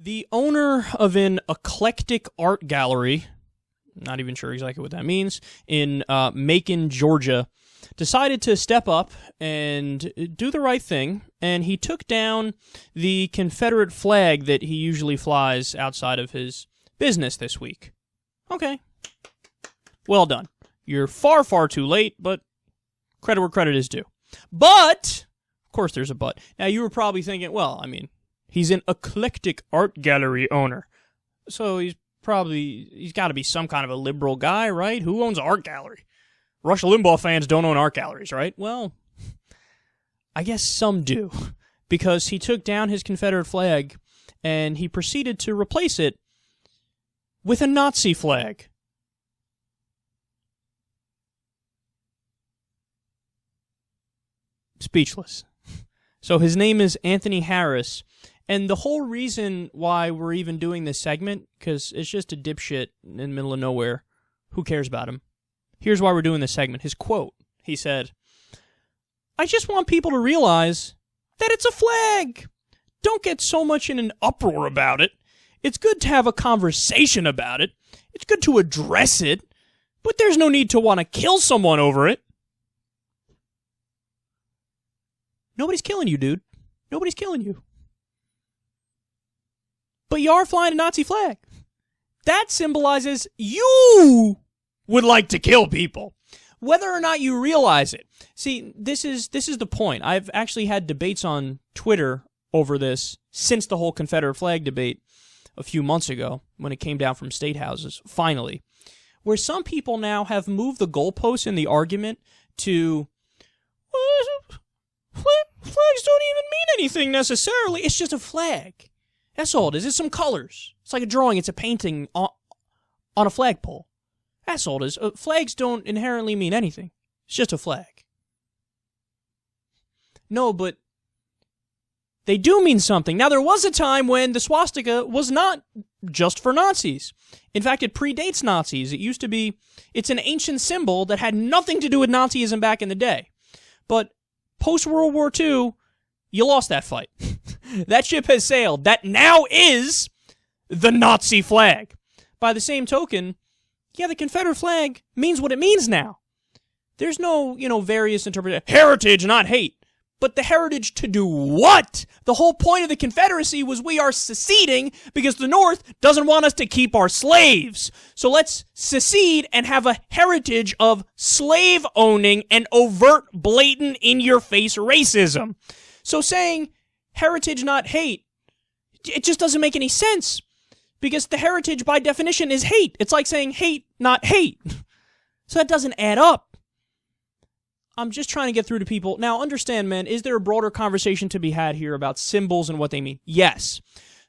The owner of an eclectic art gallery, not even sure exactly what that means, in Macon, Georgia, decided to step up and do the right thing, and he took down the Confederate flag that he usually flies outside of his business this week. Okay. Well done. You're far, far too late, but credit where credit is due. But, of course there's a but. Now, you were probably thinking, well, I mean, he's an eclectic art gallery owner. So he's got to be some kind of a liberal guy, right? Who owns an art gallery? Rush Limbaugh fans don't own art galleries, right? Well, I guess some do. Because he took down his Confederate flag and he proceeded to replace it with a Nazi flag. Speechless. So his name is Anthony Harris. And the whole reason why we're even doing this segment, because it's just a dipshit in the middle of nowhere. Who cares about him? Here's why we're doing this segment. His quote, he said, "I just want people to realize that it's a flag. Don't get so much in an uproar about it. It's good to have a conversation about it. It's good to address it. But there's no need to want to kill someone over it." Nobody's killing you, dude. Nobody's killing you. But you are flying a Nazi flag. That symbolizes you would like to kill people, whether or not you realize it. See, this is the point. I've actually had debates on Twitter over this since the whole Confederate flag debate a few months ago when it came down from state houses, finally, where some people now have moved the goalposts in the argument to, flags don't even mean anything necessarily. It's just a flag. That's all it is. It's some colors. It's like a drawing. It's a painting on a flagpole. That's all it is. Flags don't inherently mean anything. It's just a flag. No, but they do mean something. Now, there was a time when the swastika was not just for Nazis. In fact, it predates Nazis. It used to be, it's an ancient symbol that had nothing to do with Nazism back in the day. But post-World War II, you lost that fight. That ship has sailed. That now is the Nazi flag. By the same token, yeah, the Confederate flag means what it means now. There's no, various interpretations. Heritage, not hate. But the heritage to do what? The whole point of the Confederacy was we are seceding because the North doesn't want us to keep our slaves. So let's secede and have a heritage of slave owning and overt, blatant, in-your-face racism. So saying heritage, not hate, it just doesn't make any sense. Because the heritage, by definition, is hate. It's like saying hate, not hate. So that doesn't add up. I'm just trying to get through to people. Now, understand, man, is there a broader conversation to be had here about symbols and what they mean? Yes.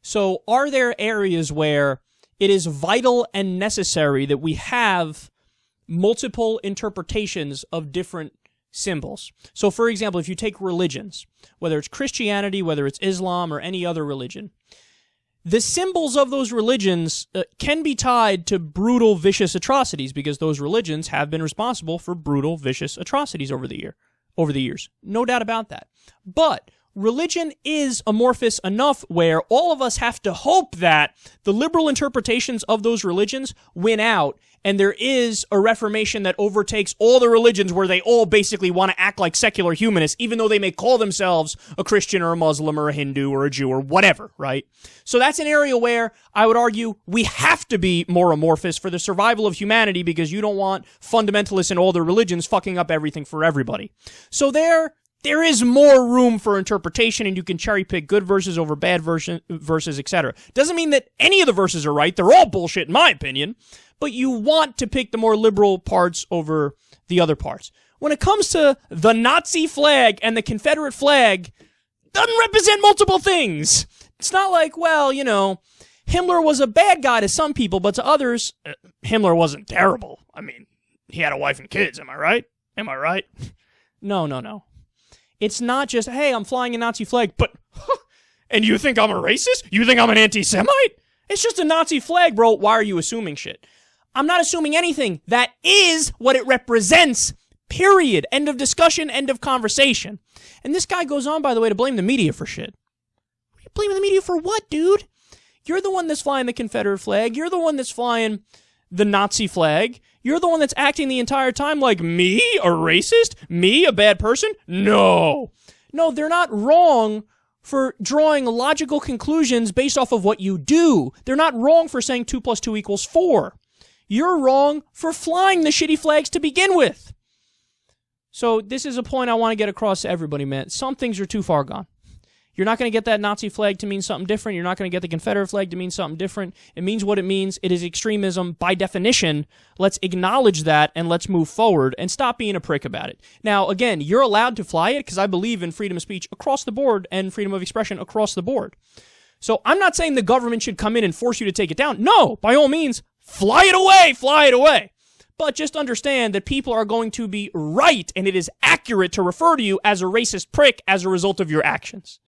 So are there areas where it is vital and necessary that we have multiple interpretations of different symbols? So, for example, if you take religions, whether it's Christianity, whether it's Islam, or any other religion, the symbols of those religions can be tied to brutal, vicious atrocities because those religions have been responsible for brutal, vicious atrocities over the years. No doubt about that. But religion is amorphous enough where all of us have to hope that the liberal interpretations of those religions win out, and there is a reformation that overtakes all the religions where they all basically want to act like secular humanists, even though they may call themselves a Christian or a Muslim or a Hindu or a Jew or whatever, right? So that's an area where I would argue we have to be more amorphous for the survival of humanity because you don't want fundamentalists in all the religions fucking up everything for everybody. So there is more room for interpretation, and you can cherry pick good verses over bad verses, etc. Doesn't mean that any of the verses are right. They're all bullshit, in my opinion. But you want to pick the more liberal parts over the other parts. When it comes to the Nazi flag and the Confederate flag, doesn't represent multiple things. It's not like, well, Himmler was a bad guy to some people, but to others, Himmler wasn't terrible. I mean, he had a wife and kids. Am I right? Am I right? No. It's not just, hey, I'm flying a Nazi flag, but, and you think I'm a racist? You think I'm an anti-Semite? It's just a Nazi flag, bro. Why are you assuming shit? I'm not assuming anything. That is what it represents, period. End of discussion, end of conversation. And this guy goes on, by the way, to blame the media for shit. What are you blaming the media for what, dude? You're the one that's flying the Confederate flag. You're the one that's flying the Nazi flag. You're the one that's acting the entire time like, me, a racist? Me, a bad person? No. No, they're not wrong for drawing logical conclusions based off of what you do. They're not wrong for saying 2 + 2 = 4. You're wrong for flying the shitty flags to begin with. So this is a point I want to get across to everybody, man. Some things are too far gone. You're not going to get that Nazi flag to mean something different. You're not going to get the Confederate flag to mean something different. It means what it means. It is extremism by definition. Let's acknowledge that and let's move forward and stop being a prick about it. Now, again, you're allowed to fly it because I believe in freedom of speech across the board and freedom of expression across the board. So I'm not saying the government should come in and force you to take it down. No, by all means, fly it away, fly it away. But just understand that people are going to be right and it is accurate to refer to you as a racist prick as a result of your actions.